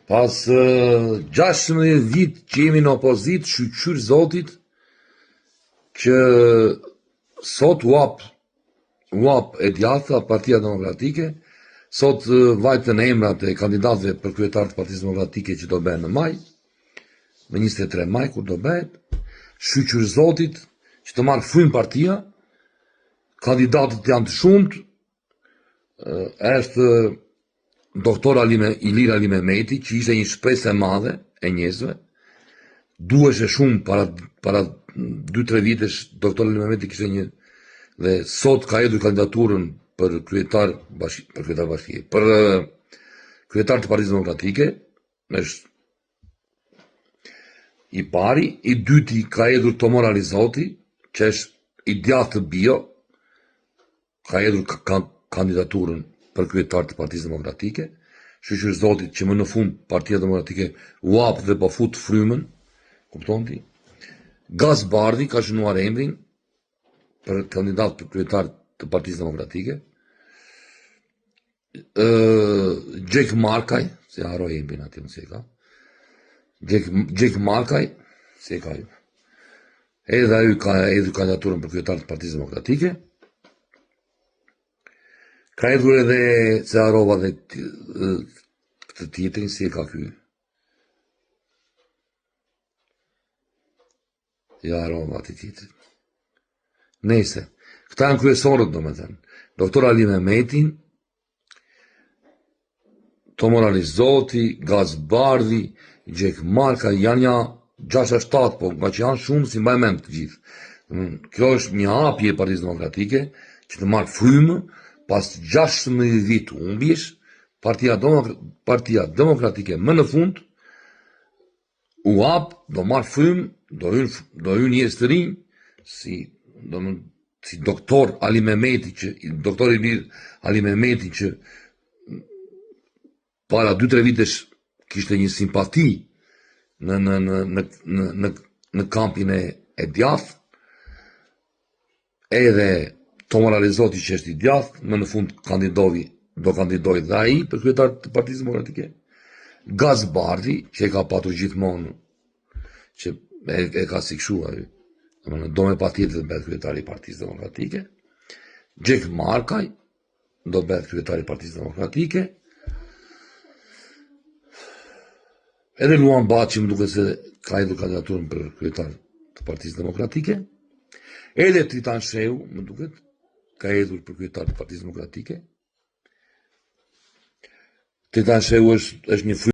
Pas 16 vit që jemi në opozit, shqyr Zotit që sot UAP e djatha, Partia Demokratike, sot vajtën emrat e kandidatëve për kryetar të Partisë Demokratike që do bëhen në maj, në 23 maj, kur do bëhet, shqyr Zotit që të marrë frymë partia, kandidatët janë të shumët, është doktor Ilir Ali Mehmeti, që ishte një shpresë e madhe e njerëzve, duheshe shumë para 2-3 vitesh, doktor Ali Mehmeti kishte një, dhe sot ka hedhur kandidaturën për kryetar të Partisë Demokratike, është i pari, i dyti ka hedhur Tomor Alizoti, që është i djathtë të bio, ka hedhur kandidaturën për kryetar të Partisë Demokratike, shqyr Zotit që më në fund Partia Demokratike UAP dhe po fut frymën, kupton ti? Gaz Bardhi ka shënuar emrin për kandidat për kryetar të Partisë Demokratike. Gjek Markaj, se haroj emrin aty nëse e ka. Gjek Markaj, se e ka ju. Edhe ai ka hedhur kandidaturën për kryetar të Partisë Demokratike. Ka hedhur edhe se harova dhe këtë tjetrin, si e ka ky. Ja harova atë tjetrin. Nese, këta janë kryesorët, domethënë. Doktor Ali Mehmeti, Tomor Alizoti, Gaz Bardhi, Gjek Marka, janë ja 6-7, po nga që janë shumë, si mbaj mend të gjithë. Kjo është një hapje e Partisë Demokratike që të marrë frymë pas 16 vit humbjesh, Partia Demokratike më në fund, UAP do marrë frymë, do hyn njerëz të rinj, si doktor Ali Mehmeti, doktor Ilir Ali Mehmeti, që para 2-3 vitesh kishte një simpati në kampin e djathtë, edhe Tomor Alizoti që është i djathtë, më në fund do kandidoj dhe ai për kryetar të Partisë Demokratike. Gaz Bardhi, që e ka patur gjithmonë, që e ka si kshu ai, do me patjetër të bëhet kryetari i Partisë Demokratike. Gjek Markaj do bëhet kryetari i Partisë Demokratike. Edhe Luan Baçi më duket se ka hedhur kandidaturën për kryetar të Partisë Demokratike. Edhe Tritan Shehu, më duket, ka hedhur për kryetar të Partisë Demokratike. Tritan Shehu është një